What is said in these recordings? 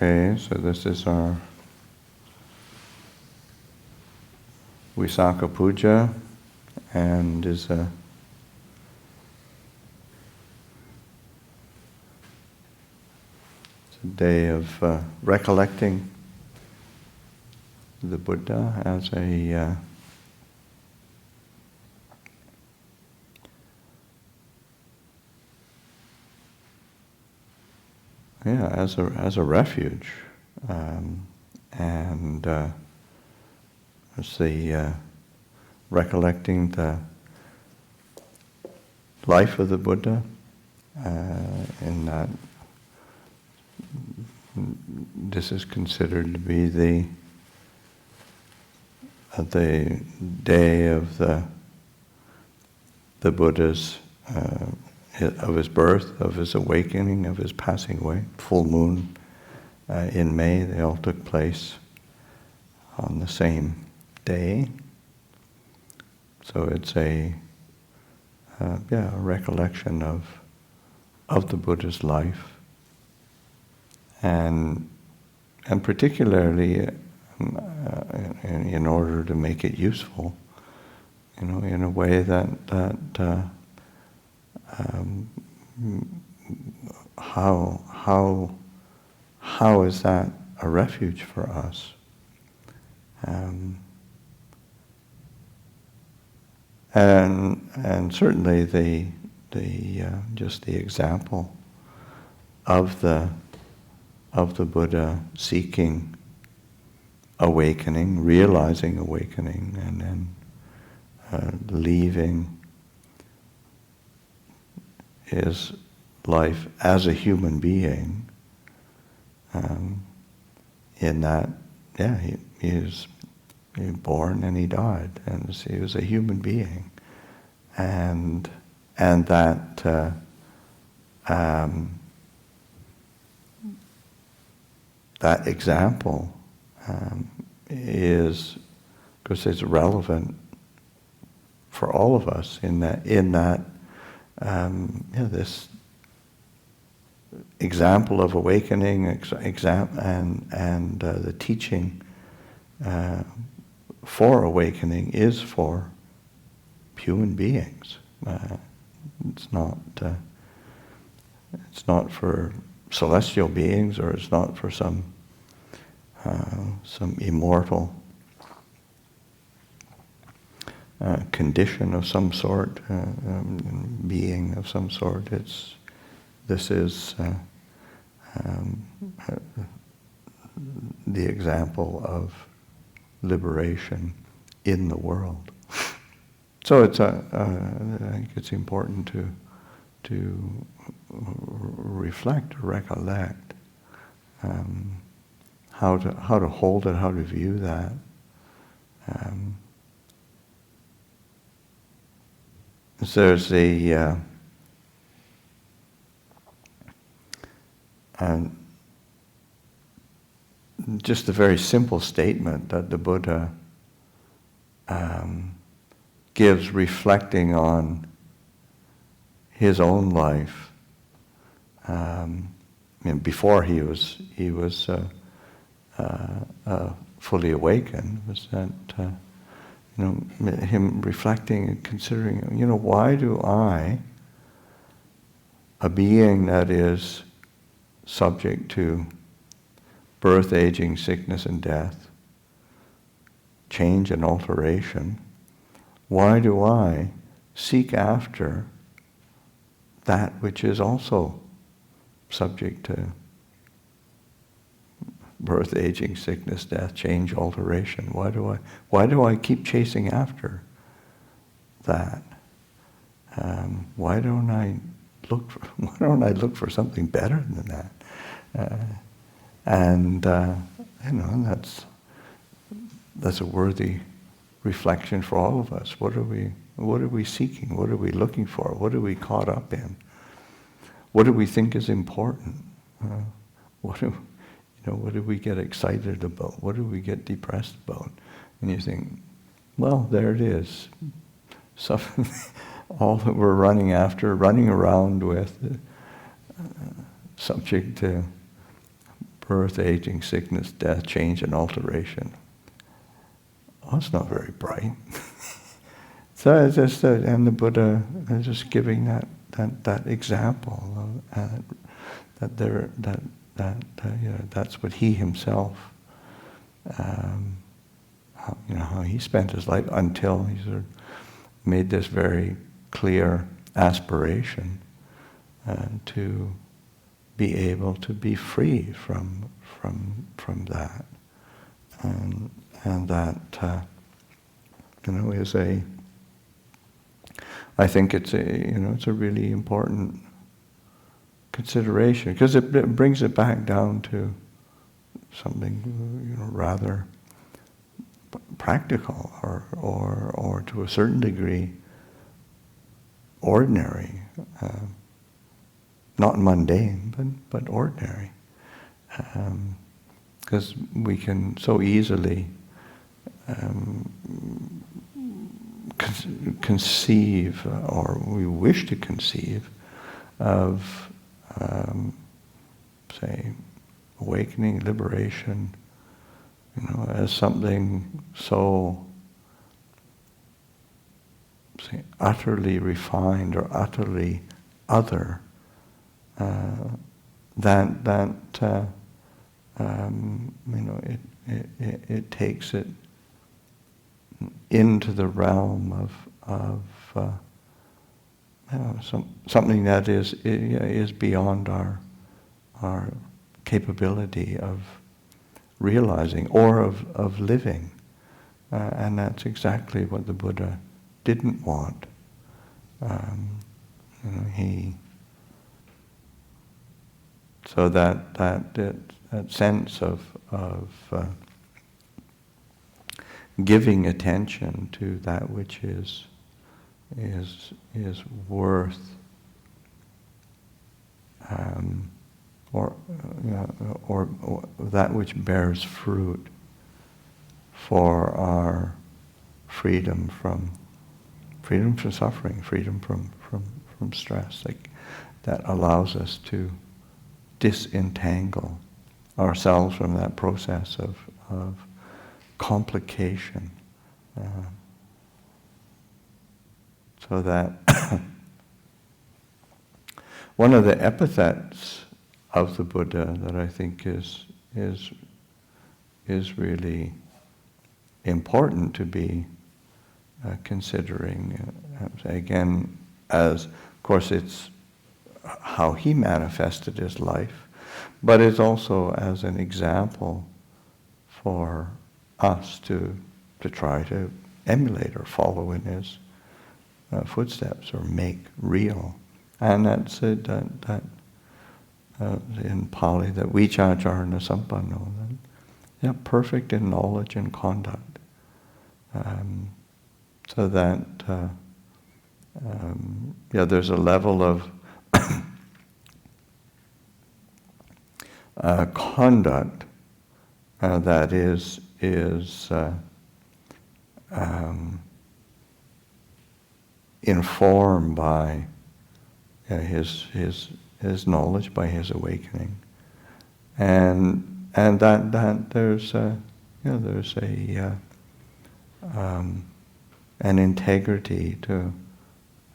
Okay, so this is our Vesakha Puja, and is it's a day of recollecting the Buddha as as a refuge, and it's the recollecting the life of the Buddha, in that this is considered to be the day of the Buddha's of his birth, of his awakening, of his passing away. Full moon in May, they all took place on the same day. So it's a recollection of the Buddha's life, and particularly in order to make it useful, in a way that how is that a refuge for us? And certainly the just the example of the Buddha seeking awakening, realizing awakening, and then leaving his life as a human being, in that, he was born and he died, and he was a human being, and that that example is, because it's relevant for all of us in that this example of awakening, and the teaching for awakening is for human beings. It's not for celestial beings, or it's not for some immortal condition of some sort, being of some sort. This is the example of liberation in the world. So I think it's important to reflect, recollect, how to hold it, how to view that. So there's just a very simple statement that the Buddha gives, reflecting on his own life. Before he was fully awakened, was that him reflecting and considering, why do I, a being that is subject to birth, aging, sickness, and death, change and alteration, why do I seek after that which is also subject to birth, aging, sickness, death, change, alteration? Why do I keep chasing after that? Why don't I look for something better than that? That's a worthy reflection for all of us. What are we seeking? What are we looking for? What are we caught up in? What do we think is important? What do we get excited about? What do we get depressed about? And you think, well, there it is. All that we're running around with, subject to birth, aging, sickness, death, change, and alteration. Oh, it's not very bright. So it's just, and the Buddha is just giving that example of, that's what he himself, how he spent his life until he sort of made this very clear aspiration to be able to be free from that, and that is I think it's a really important consideration, because it brings it back down to something rather practical or to a certain degree ordinary, not mundane but ordinary, because we can so easily conceive, or we wish to conceive of say awakening, liberation, as something so, say, utterly refined or utterly other, it takes it into the realm of something that is beyond our capability of realizing or of living, and that's exactly what the Buddha didn't want. So that sense of giving attention to that which is worth, or that which bears fruit for our freedom from suffering, freedom from stress, that allows us to disentangle ourselves from that process of complication, so that one of the epithets of the Buddha that I think is really important to be considering, again, as of course it's how he manifested his life, but it's also as an example for us to try to emulate or follow in his footsteps or make real. And that's it, that in Pali, that vichacārana sampanno, perfect in knowledge and conduct. So that there's a level of conduct that is informed by his knowledge, by his awakening, and that there's an integrity to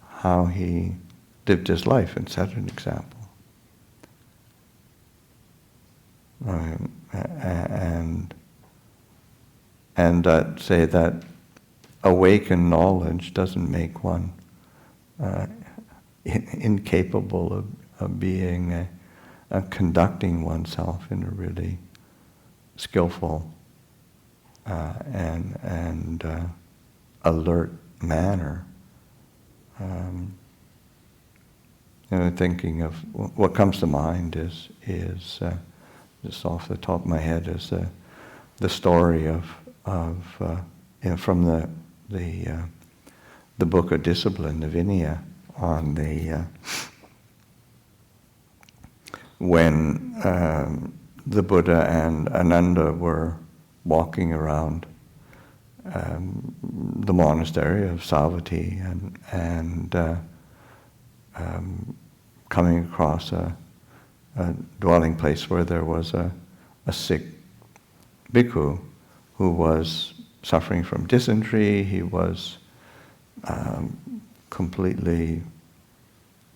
how he lived his life and set an example. And that, say, that awakened knowledge doesn't make one incapable of being conducting oneself in a really skillful and alert manner. Thinking of what comes to mind is just off the top of my head is the story of from the book of discipline, the Vinaya, on the when the Buddha and Ananda were walking around the monastery of Savatthi and coming across a dwelling place where there was a a sick bhikkhu who was suffering from dysentery. He was completely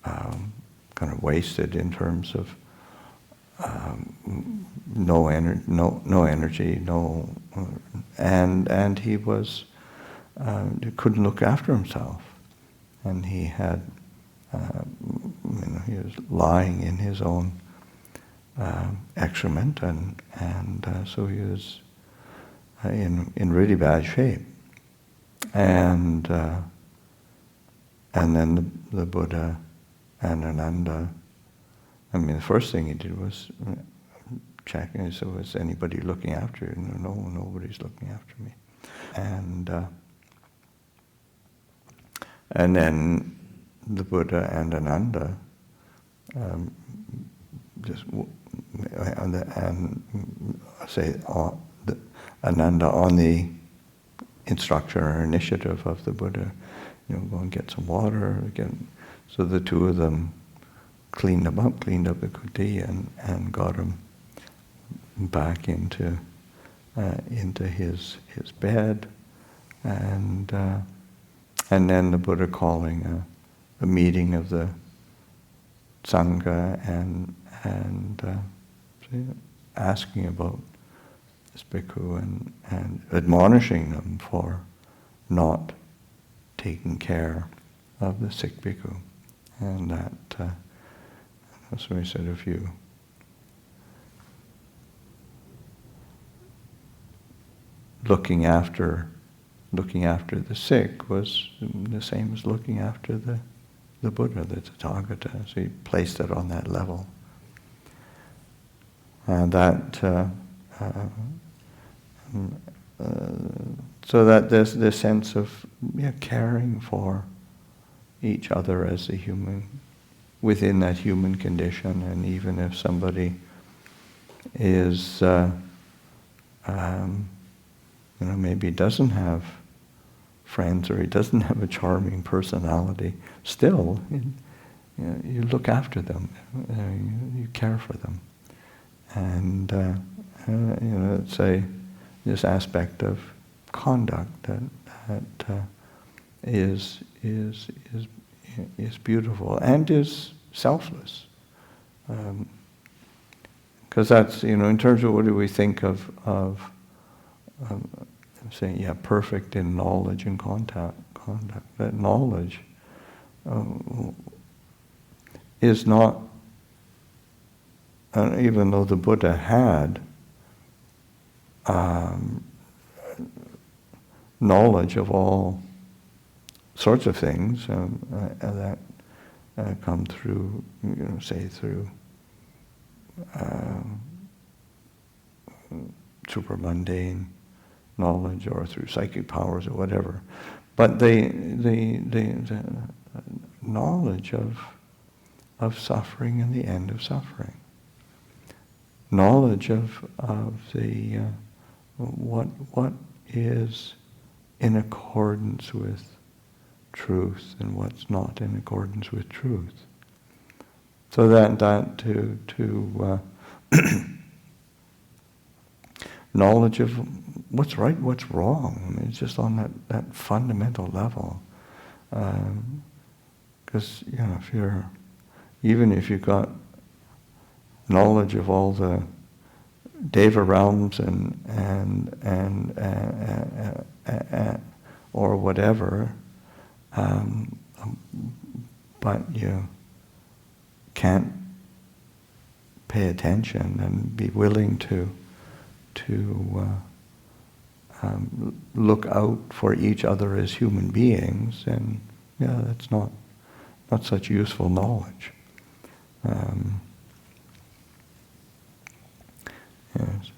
kind of wasted in terms of no energy, and he was couldn't look after himself, and he had he was lying in his own excrement, and so he was in really bad shape, and then the Buddha and Ananda, the first thing he did was checking, so is anybody looking after you? No, nobody's looking after me. And then the Buddha and Ananda Ananda on the instruction or initiative of the Buddha, go and get some water. So the two of them cleaned up the kuti and got him back into his bed, and then the Buddha calling a meeting of the Sangha and asking about this bhikkhu and admonishing them for not taking care of the sick bhikkhu. And that's what he said, if you looking after the sick was the same as looking after the Buddha, the Tathagata. So he placed it on that level. And so that there's this sense of caring for each other as a human, within that human condition, and even if somebody is, maybe doesn't have friends, or he doesn't have a charming personality, still, you look after them, you care for them, and it's this aspect of conduct that is beautiful and is selfless, because that's in terms of what do we think of saying perfect in knowledge and conduct. That knowledge is not, even though the Buddha had knowledge of all sorts of things that come through, through super mundane knowledge or through psychic powers or whatever, but the knowledge of suffering and the end of suffering, knowledge of the what is in accordance with truth and what's not in accordance with truth, so that to knowledge of what's right, what's wrong. It's just on that fundamental level. Because if you've got knowledge of all the Deva realms and or whatever, but you can't pay attention and be willing to look out for each other as human beings, and that's not such useful knowledge. Yes.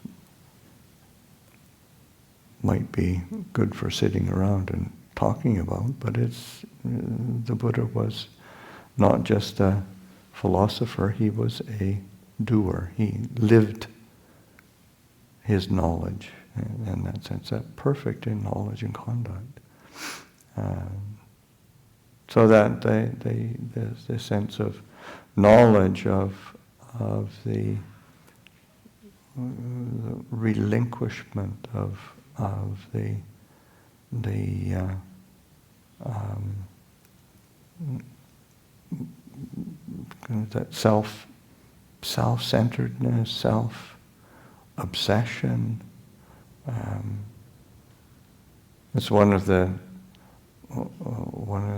Might be good for sitting around and talking about, but the Buddha was not just a philosopher, he was a doer. He lived his knowledge, in that sense, that perfect in knowledge and conduct. So that there's this sense of knowledge of the relinquishment of the that self-centeredness, self-obsession. It's one of the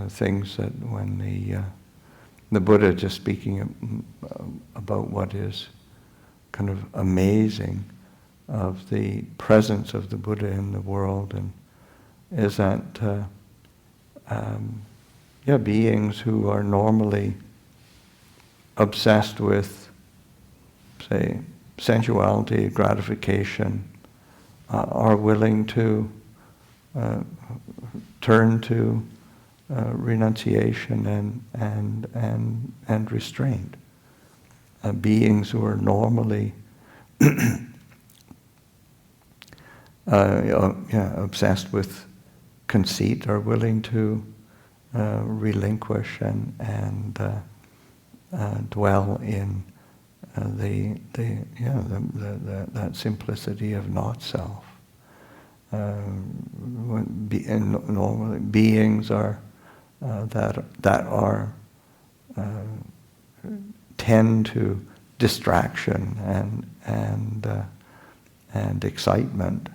things that when the Buddha just speaking about what is kind of amazing of the presence of the Buddha in the world, and is that beings who are normally obsessed with, say, sensuality, gratification, are willing to turn to renunciation and restraint. Beings who are normally obsessed with conceit are willing to relinquish and dwell in that simplicity of not self. Normally, beings are tend to distraction and excitement.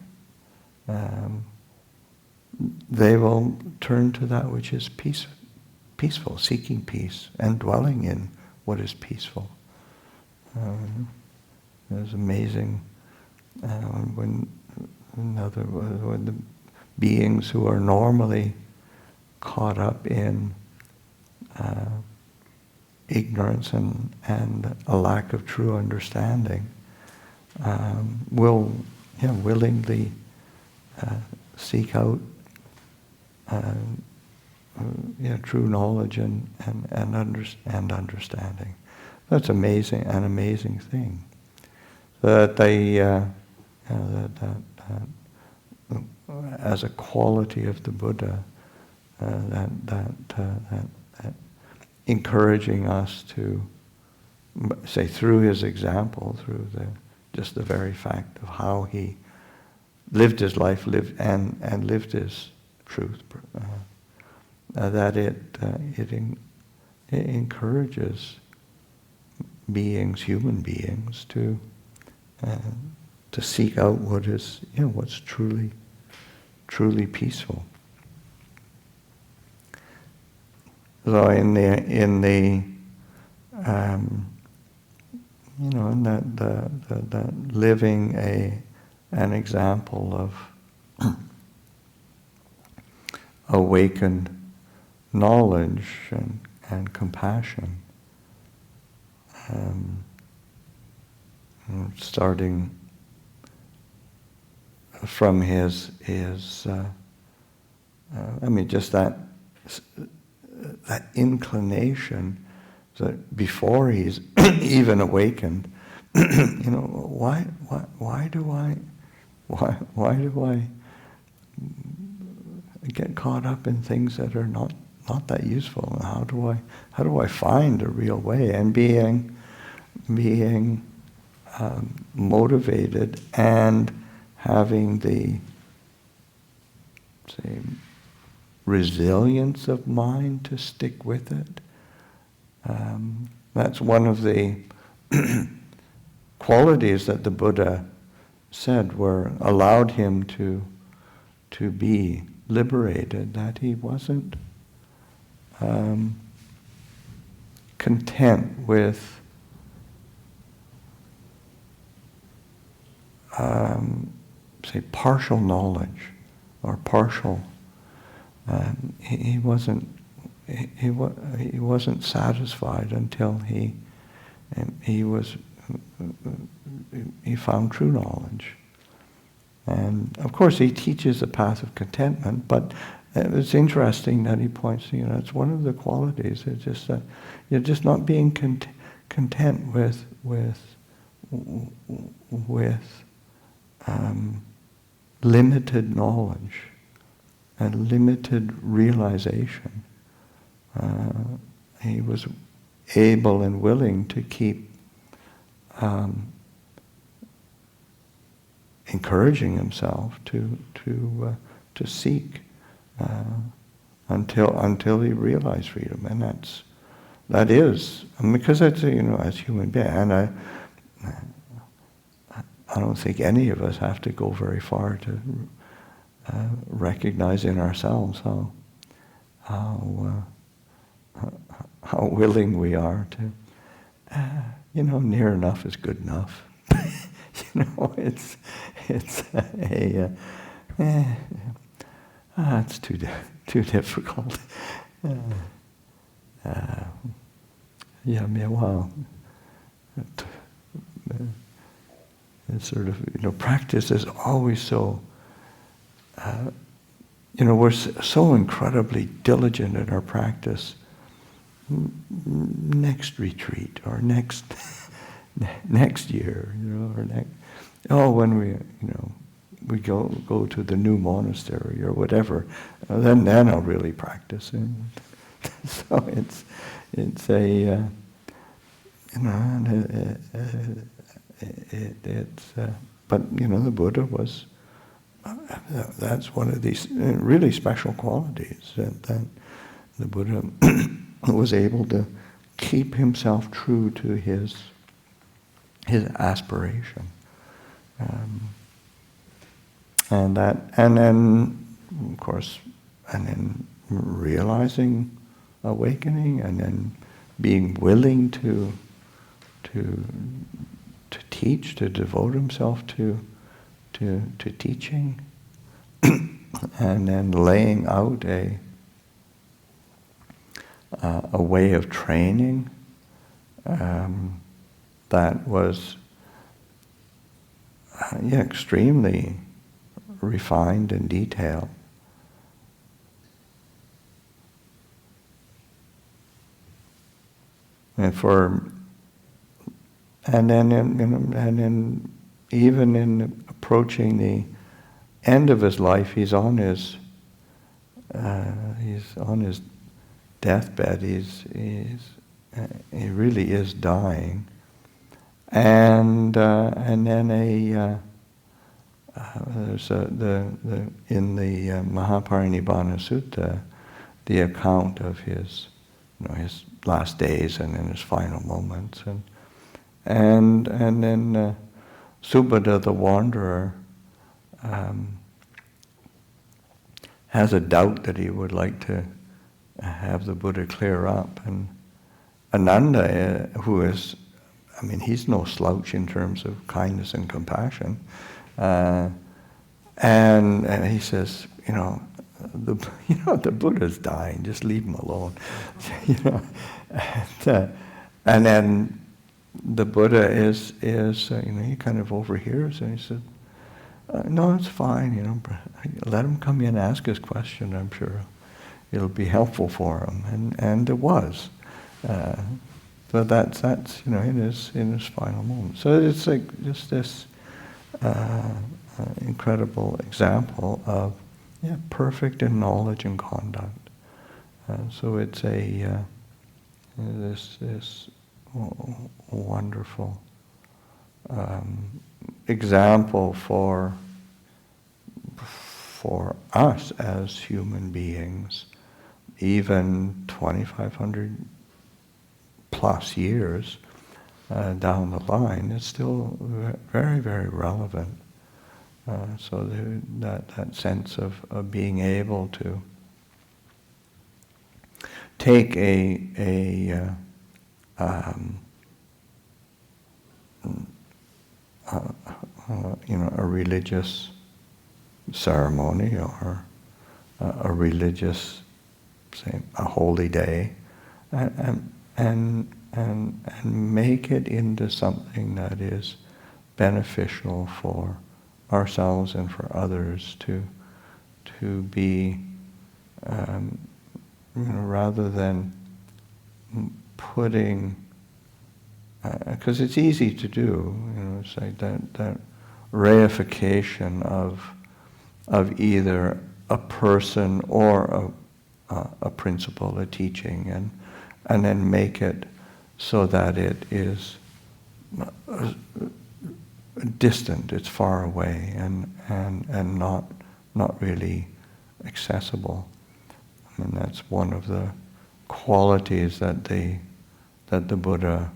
They will turn to that which is peaceful, seeking peace and dwelling in what is peaceful. It's amazing when the beings who are normally caught up in ignorance and a lack of true understanding will willingly seek out true knowledge and understanding. That's amazing, an amazing thing. That they as a quality of the Buddha, that encouraging us to say through his example, through just the very fact of how he lived his life, lived his truth, that it encourages human beings, to seek out what is, what's truly peaceful. So in that living an example of awakened knowledge and compassion, starting from his just that inclination that before he's even awakened, why do I get caught up in things that are not that useful? And how do I find a real way? And being motivated and having the, say, resilience of mind to stick with it. That's one of the qualities that the Buddha said allowed him to be liberated, that he wasn't content with say partial knowledge or partial. He wasn't satisfied until he found true knowledge. And of course, he teaches the path of contentment. But it's interesting that he points. It's one of the qualities. It's just that you're just not being content with limited knowledge and limited realization. He was able and willing to keep encouraging himself to seek until he realized freedom, and that is, because that's, as human beings, and I don't think any of us have to go very far to recognize in ourselves how willing we are to, near enough is good enough. It's too difficult. It's sort of, practice is always so, we're so incredibly diligent in our practice. Next retreat, or next year, or when we go to the new monastery or whatever, then I'll really practice. And so it's a but the Buddha was, that's one of these really special qualities, that the Buddha was able to keep himself true to his aspiration, and then of course, and then realizing awakening, and then being willing to teach, to devote himself to teaching, and then laying out a way of training that was extremely refined and detailed. And then even in approaching the end of his life, he's on his deathbed. He really is dying, and then there's in the Mahaparinibbana Sutta, the account of his his last days and in his final moments, and then Subhadra the wanderer has a doubt that he would like to have the Buddha clear up, and Ananda, who is, he's no slouch in terms of kindness and compassion, and he says, the Buddha's dying, just leave him alone. And then the Buddha is he kind of overhears, and he said, no, it's fine, let him come in and ask his question. I'm sure it'll be helpful for him, and it was. But that's in his final moment. So it's like just this incredible example of perfect in knowledge and conduct. So it's this wonderful example for us as human beings, even 2,500 plus years down the line. It's still very, very relevant. So that sense of being able to take a religious ceremony, or a religious, say, a holy day, and make it into something that is beneficial for ourselves and for others, to be, rather than putting, because it's easy to do, it's like that reification of either a person or a principle, a teaching, and then make it so that it is distant, it's far away, and not really accessible. I mean, that's one of the qualities that the Buddha,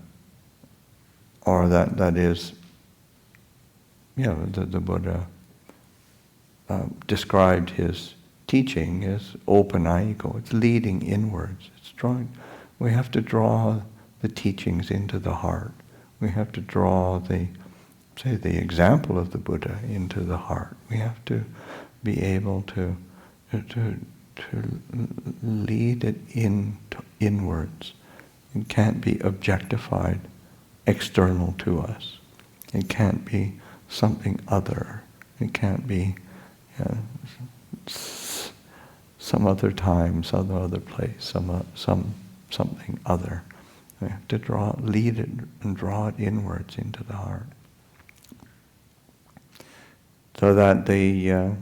or that is, the Buddha described his teaching as open ego. It's leading inwards. It's drawing. We have to draw the teachings into the heart. We have to draw the example of the Buddha into the heart. We have to be able to lead it inwards. It can't be objectified, external to us. It can't be something other. It can't be some other time, some other place, something other. We have to lead it and draw it inwards into the heart, so that the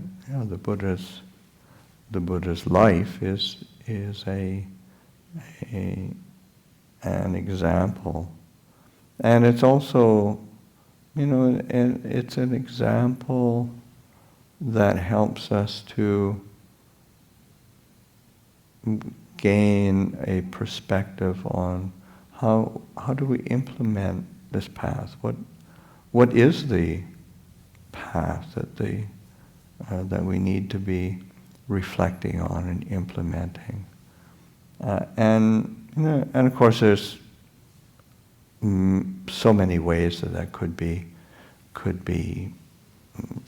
Buddha's life is an example, and it's also, it's an example that helps us to gain a perspective on how do we implement this path? What is the path that we need to be reflecting on and implementing? And of course, there's so many ways that could be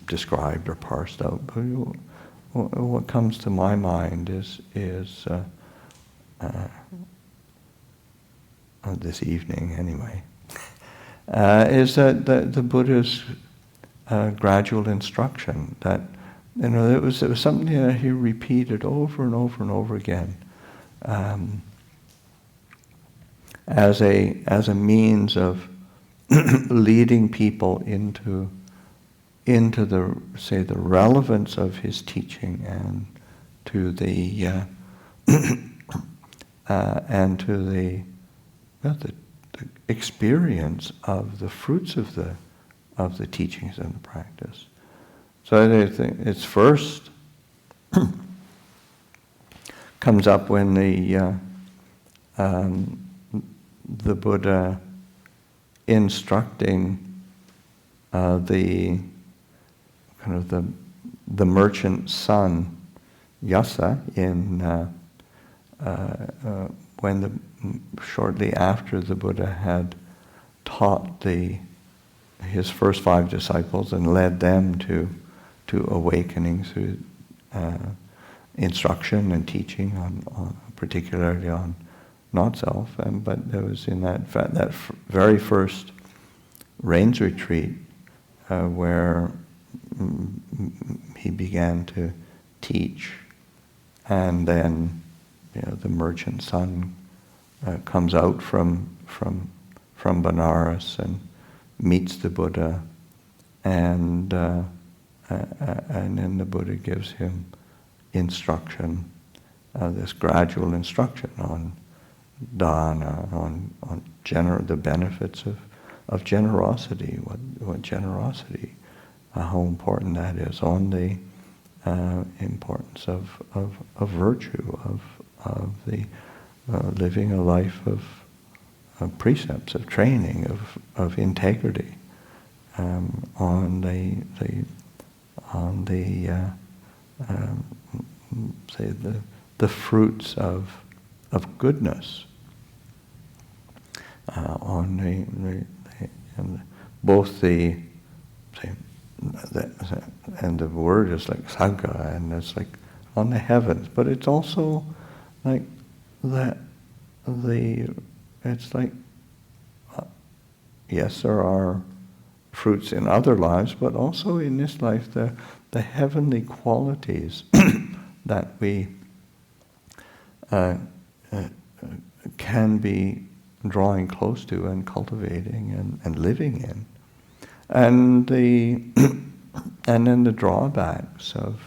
described or parsed out. But what comes to my mind is this evening anyway, is that the Buddha's gradual instruction, that it was something that he repeated over and over and over again, as a means of leading people into the relevance of his teaching, and to the and to the experience of the fruits of the teachings and the practice. So I think it's first comes up when the Buddha instructing the merchant's son Yasa shortly after the Buddha had taught his first 5 disciples and led them to awakening through instruction and teaching on particularly on not self, but there was in that very first rains retreat where he began to teach, and then the merchant son comes out from Benares and meets the Buddha, and then the Buddha gives him instruction, this gradual instruction on dana, on the benefits of generosity, what generosity, how important that is, on the importance of virtue, of the living a life of precepts, of training, of integrity, on the fruits of goodness, and the word is like Vesakha, and it's like on the heavens, but it's also like that. It's like yes, there are fruits in other lives, but also in this life, the heavenly qualities that we can be drawing close to and cultivating and living in, and and then the drawbacks of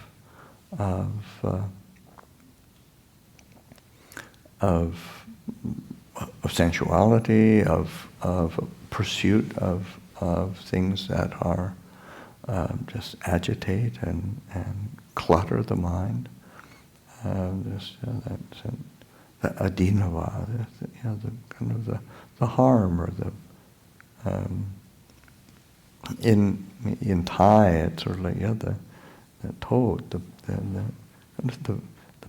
sensuality, of pursuit of of things that are just agitate and clutter the mind. The adinava, the kind of the harm or the in Thai it's sort of like the toad, the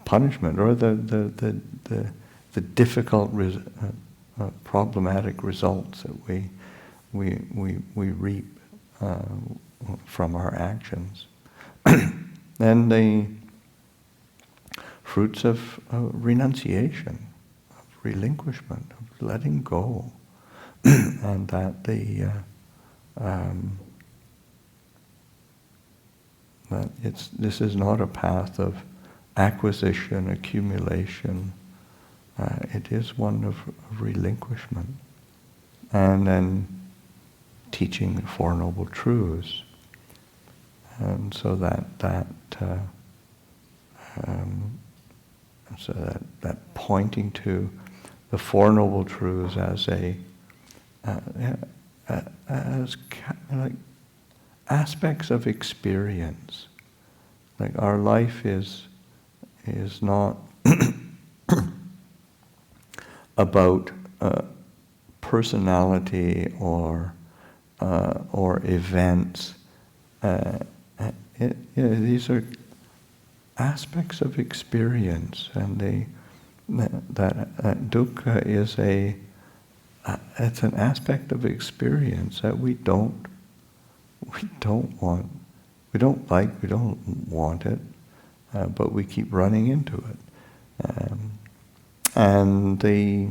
punishment or the difficult problematic results that we reap from our actions. And the fruits of renunciation, of relinquishment, of letting go, and that this is not a path of acquisition, accumulation. It is one of relinquishment, and then teaching the Four Noble Truths, and so that pointing to the Four Noble Truths as like aspects of experience. Like our life is not about personality or events. These are aspects of experience, and that dukkha is it's an aspect of experience that we don't want. We don't like, we don't want it, but we keep running into it. And the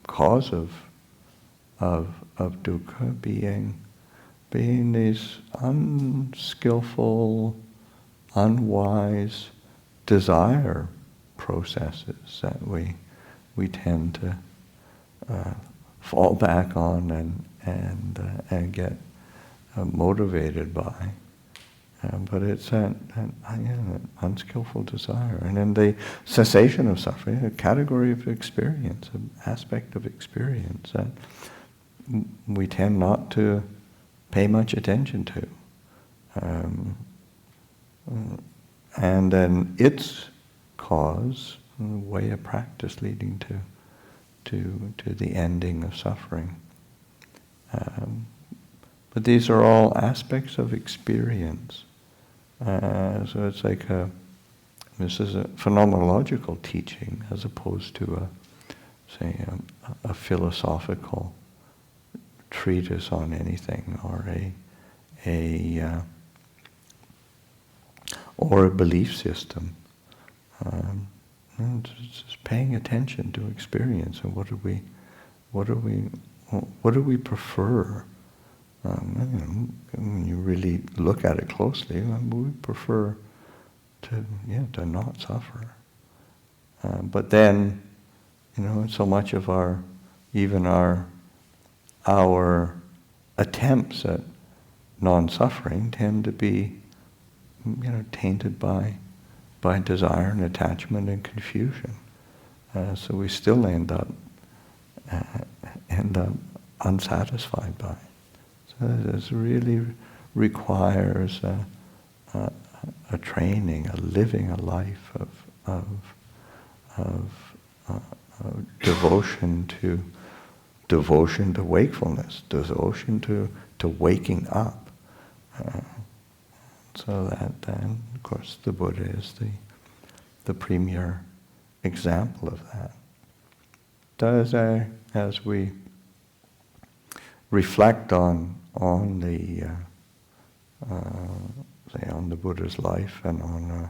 cause of dukkha being these unskillful, unwise desire processes that we tend to fall back on and get motivated by. But it's an unskillful desire. And then the cessation of suffering, a category of experience, an aspect of experience that we tend not to pay much attention to. And then its cause, a way of practice leading to the ending of suffering. But these are all aspects of experience. So it's like this is a phenomenological teaching as opposed to a philosophical treatise on anything or a belief system. Just paying attention to experience and what do we prefer? When you really look at it closely, we prefer to not suffer. But then, so much of our attempts at non-suffering tend to be, tainted by desire and attachment and confusion. So we still end up unsatisfied by it. So this really requires a training, a living a life of devotion to wakefulness, devotion to waking up. So that then, of course, the Buddha is the premier example of that. As we reflect on the Buddha's life and on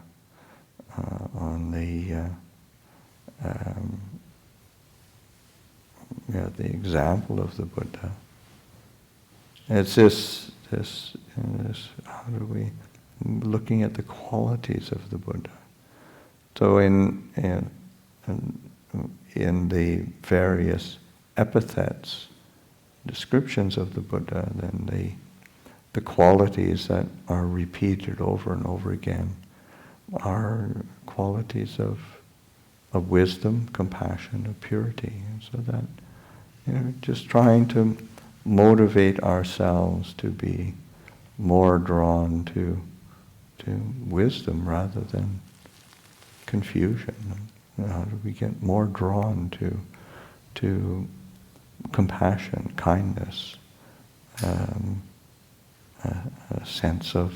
the example of the Buddha, it's this how do we looking at the qualities of the Buddha. So in the various epithets, descriptions of the Buddha, then the qualities that are repeated over and over again are qualities of wisdom, compassion, of purity. And so just trying to motivate ourselves to be more drawn to wisdom rather than confusion. How do we get more drawn to compassion, kindness, a sense of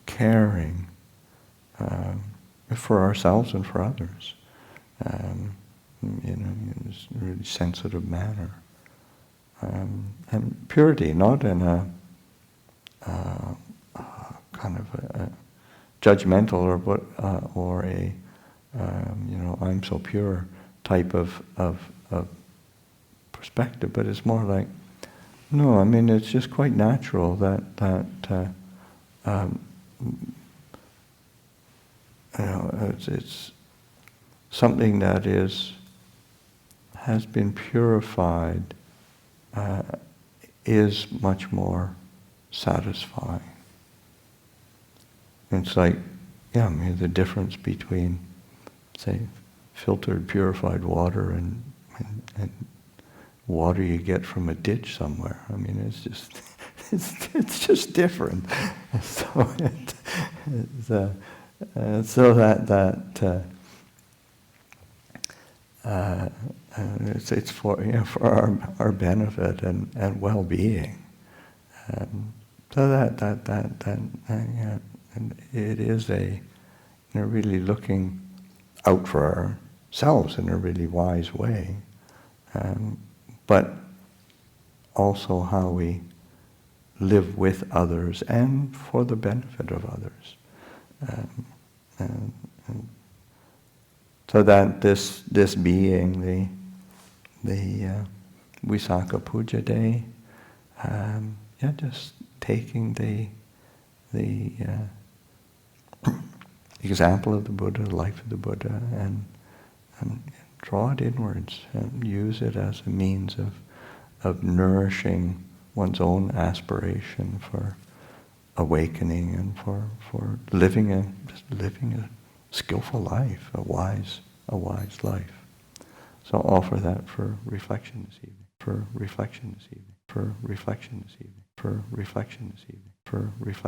caring for ourselves and for others, in a really sensitive manner. And purity, not in a kind of a judgmental or a I'm so pure type of perspective, but it's more like, no, I mean, it's just quite natural that it's something that has been purified is much more satisfying. It's like, I mean, the difference between, say, filtered, purified water and water you get from a ditch somewhere. I mean, it's just different. It's for our benefit and well-being. And it is really looking out for ourselves in a really wise way, but also how we live with others and for the benefit of others. And so that this being the Vesakha Puja day, just taking the example of the Buddha, the life of the Buddha, and draw it inwards and use it as a means of nourishing one's own aspiration for awakening and for living a skillful life, a wise life. So I'll offer that for reflection this evening. For reflection this evening. For reflection this evening. For reflection this evening. For reflection.